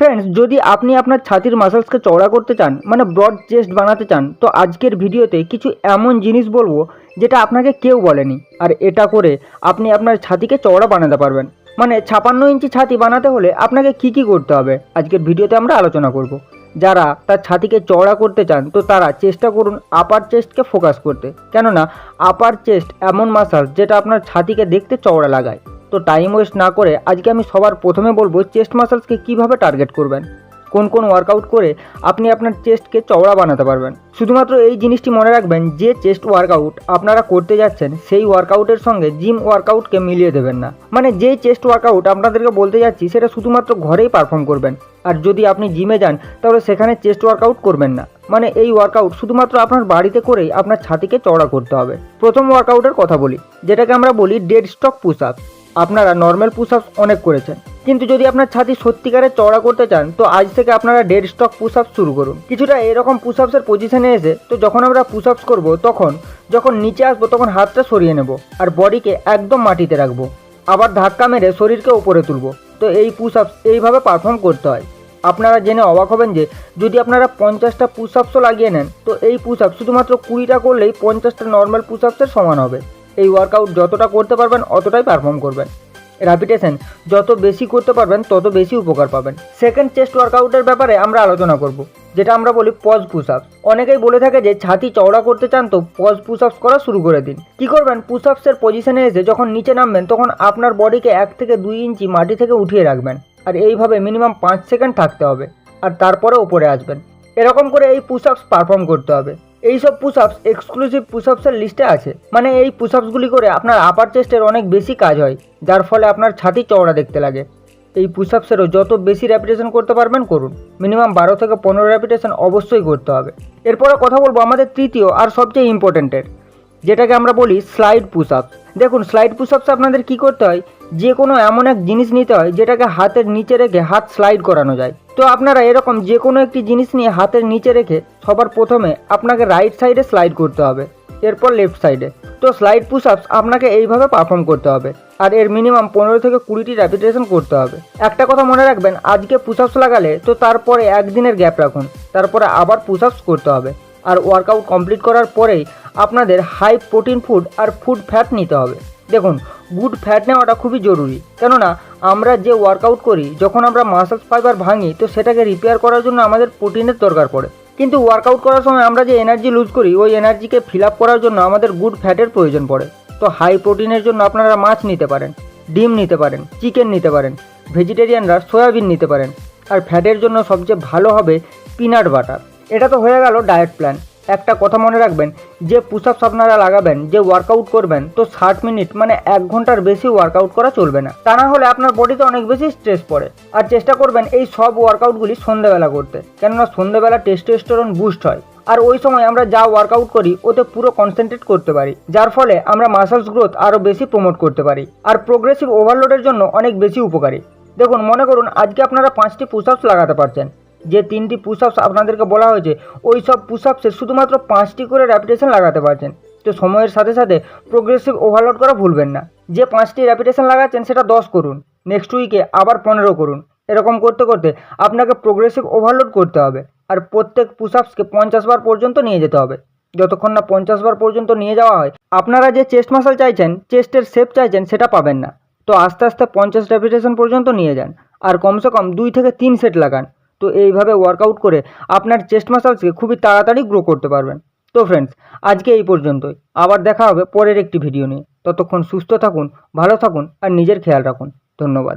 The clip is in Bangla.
ফ্রেন্ডস, যদি আপনি আপনার ছাতির মাসলসকে চওড়া করতে চান, মানে ব্রড চেস্ট বানাতে চান, তো আজকের ভিডিওতে কিছু এমন জিনিস বলবো যেটা আপনাকে কেউ বলেনি। আর এটা করে আপনি আপনার ছাতিকে চওড়া বানাতে পারবেন। মানে 56 ইঞ্চি ছাতি বানাতে হলে আপনাকে কি কি করতে হবে আজকের ভিডিওতে আমরা আলোচনা করব। যারা তার ছাতিকে চওড়া করতে চান তো তারা চেষ্টা করুন আপার চেস্টকে ফোকাস করতে, কেননা আপার চেস্ট এমন মাসল যেটা আপনার ছাতিকে দেখতে চওড়া লাগায়। তো টাইম ওয়েস্ট না করে আজকে আমি সবার প্রথমে বলবো চেস্ট মাসলসকে কিভাবে টার্গেট করবেন, কোন কোন ওয়ার্কআউট করে আপনি আপনার চেস্টকে চওড়া বানাতে পারবেন। শুধুমাত্র এই জিনিসটি মনে রাখবেন যে চেস্ট ওয়ার্কআউট আপনারা করতে যাচ্ছেন সেই ওয়ার্কআউটের সঙ্গে জিম ওয়ার্কআউটকে মিলিয়ে দেবেন না। মানে যেই চেস্ট ওয়ার্কআউট আপনাদেরকে বলতে যাচ্ছি সেটা শুধুমাত্র ঘরেই পারফর্ম করবেন, আর যদি আপনি জিমে যান তাহলে সেখানে চেস্ট ওয়ার্কআউট করবেন না। মানে এই ওয়ার্কআউট শুধুমাত্র আপনার বাড়িতে করেই আপনার ছাতিকে চওড়া করতে হবে। প্রথম ওয়ার্কআউটের কথা বলি, যেটাকে আমরা বলি ডেড স্টক পুশ আপ। আপনারা নর্মাল পুশ আপস অনেক করেছেন, কিন্তু যদি আপনার ছাতি সত্যিকারে চওড়া করতে চান তো আজ থেকে আপনারা ডেড স্টক পুশ আপস শুরু করুন। কিছুটা এরকম পুশ আপসের পজিশনে এসে, তো যখন আমরা পুশ আপস করবো তখন যখন নিচে আসবো তখন হাতটা সরিয়ে নেব আর বডিকে একদম মাটিতে রাখবো, আবার ধাক্কা মেরে শরীরকে উপরে তুলবো। তো এই পুশ আপস এইভাবে পারফর্ম করতে হয়। আপনারা জেনে অবাক হবেন যে যদি আপনারা 50টা পুশ আপসও লাগিয়ে নেন তো এই পুশ আপ শুধুমাত্র 20টা করলেই 50টা নর্মাল পুশ আপসের সমান হবে। এই ওয়ার্কআউট যতটা করতে পারবেন অতটাই পারফর্ম করবেন। র্যাপিটেশন যত বেশি করতে পারবেন তত বেশি উপকার পাবেন। সেকেন্ড চেস্ট ওয়ার্কআউটের ব্যাপারে আমরা আলোচনা করব, যেটা আমরা বলি পজ পুশ আপস। অনেকেই বলে থাকে যে ছাতি চওড়া করতে চান তো পজ পুশ আপস করা শুরু করে দিন। কি করবেন, পুশ আপসের পজিশনে এসে যখন নিচে নামবেন তখন আপনার বডিকে 1 থেকে 2 ইঞ্চি মাটি থেকে উঠিয়ে রাখবেন, আর এইভাবে মিনিমাম 5 সেকেন্ড থাকতে হবে, আর তারপরে উপরে আসবেন। এরকম করে এই পুশ আপস পারফর্ম করতে হবে। এইসব পুশ আপস এক্সক্লুসিভ পুশ আপসের লিস্টে আছে। মানে এই পুশ আপসগুলি করে আপনার আপার চেস্টের অনেক বেশি কাজ হয়, যার ফলে আপনার ছাতি চওড়া দেখতে লাগে। এই পুশ আপসেরও যত বেশি র্যাপিটেশন করতে পারবেন করুন, মিনিমাম 12 থেকে 15 র্যাপিটেশন অবশ্যই করতে হবে। এরপরে কথা বলবো আমাদের তৃতীয় আর সবচেয়ে ইম্পর্টেন্টের, যেটাকে আমরা বলি স্লাইড পুশ আপস। দেখুন, স্লাইড পুশ আপসে আপনাদের কী করতে হয়, যে কোনো এমন এক জিনিস নিতে হয় যেটাকে হাতের নিচে রেখে হাত স্লাইড করানো যায়। তো আপনারা এরকম যে কোনো একটি জিনিস নিয়ে হাতের নিচে রেখে সবার প্রথমে আপনাকে রাইট সাইডে স্লাইড করতে হবে, এরপর লেফট সাইডে। তো স্লাইড পুশ আপস আপনাকে এইভাবে পারফর্ম করতে হবে, আর এর মিনিমাম 15 থেকে 20টি র্যাপিটেশন করতে হবে। একটা কথা মনে রাখবেন, আজকে পুশ আপস লাগালে তো তারপরে একদিনের গ্যাপ রাখুন, তারপরে আবার পুশ আপস করতে হবে। আর ওয়ার্কআউট কমপ্লিট করার পরেই আপনাদের হাই প্রোটিন ফুড আর ফুড ফ্যাট নিতে হবে। দেখুন, গুড ফ্যাট নেওয়াটা খুবই জরুরি, কেননা আমরা যে ওয়ার্কআউট করি যখন আমরা মাসলস ফাইবার ভাঙি তো সেটাকে রিপেয়ার করার জন্য আমাদের প্রোটিনের দরকার পড়ে, কিন্তু ওয়ার্কআউট করার সময় আমরা যে এনার্জি লুজ করি ওই এনার্জিকে ফিল আপ করার জন্য আমাদের গুড ফ্যাটের প্রয়োজন পড়ে। তো হাই প্রোটিনের জন্য আপনারা মাছ নিতে পারেন, ডিম নিতে পারেন, চিকেন নিতে পারেন, ভেজিটেরিয়ানরা সয়াবিন নিতে পারেন, আর ফ্যাটের জন্য সবচেয়ে ভালো হবে পিনাট বাটার। এটা তো হয়ে গেল ডায়েট প্ল্যান। একটা কথা মনে রাখবেন, যে পুশ আপস আপনারা লাগাবেন, যে ওয়ার্কআউট করবেন, তো 60 মিনিট মানে 1 ঘন্টার বেশি ওয়ার্কআউট করা চলবে না, তা না হলে আপনার বডিতে অনেক বেশি স্ট্রেস পড়ে। আর চেষ্টা করবেন এই সব ওয়ার্কআউটগুলি সন্ধ্যেবেলা করতে, কেননা সন্ধ্যেবেলা টেস্টোস্টেরন বুস্ট হয়, আর ওই সময় আমরা যা ওয়ার্কআউট করি ওতে পুরো কনসেন্ট্রেট করতে পারি, যার ফলে আমরা মাসলস গ্রোথ আরও বেশি প্রমোট করতে পারি, আর প্রোগ্রেসিভ ওভারলোডের জন্য অনেক বেশি উপকারী। দেখুন, মনে করুন আজকে আপনারা 5টি পুশ আপস লাগাতে পারছেন, যে 3টি পুশ আপস আপনাদেরকে বলা হয়েছে ওই সব পুশ আপসের শুধুমাত্র 5টি করে র্যাপিটেশন লাগাতে পারছেন। তো সময়ের সাথে সাথে প্রোগ্রেসিভ ওভারলোড করা ভুলবেন না। যে 5টি র্যাপিটেশন লাগাচ্ছেন সেটা 10 করুন, নেক্সট উইকে আবার 15 করুন। এরকম করতে করতে আপনাকে প্রোগ্রেসিভ ওভারলোড করতে হবে, আর প্রত্যেক পুশ আপসকে 50 বার পর্যন্ত নিয়ে যেতে হবে। যতক্ষণ না 50 বার পর্যন্ত নিয়ে যাওয়া হয় আপনারা যে চেস্ট মাসল চাইছেন, চেস্টের শেপ চাইছেন, সেটা পাবেন না। তো আস্তে আস্তে 50 র্যাপিটেশন পর্যন্ত নিয়ে যান, আর কমসে কম 2 থেকে 3 সেট লাগান। তো এইভাবে ওয়ার্কআউট করে আপনার চেস্ট মাসলসকে খুবই তাড়াতাড়ি গ্রো করতে পারবেন। তো ফ্রেন্ডস, আজকে এই পর্যন্তই। আবার দেখা হবে পরের একটি ভিডিও নিয়ে। ততক্ষণ সুস্থ থাকুন, ভালো থাকুন, আর নিজের খেয়াল রাখুন। ধন্যবাদ।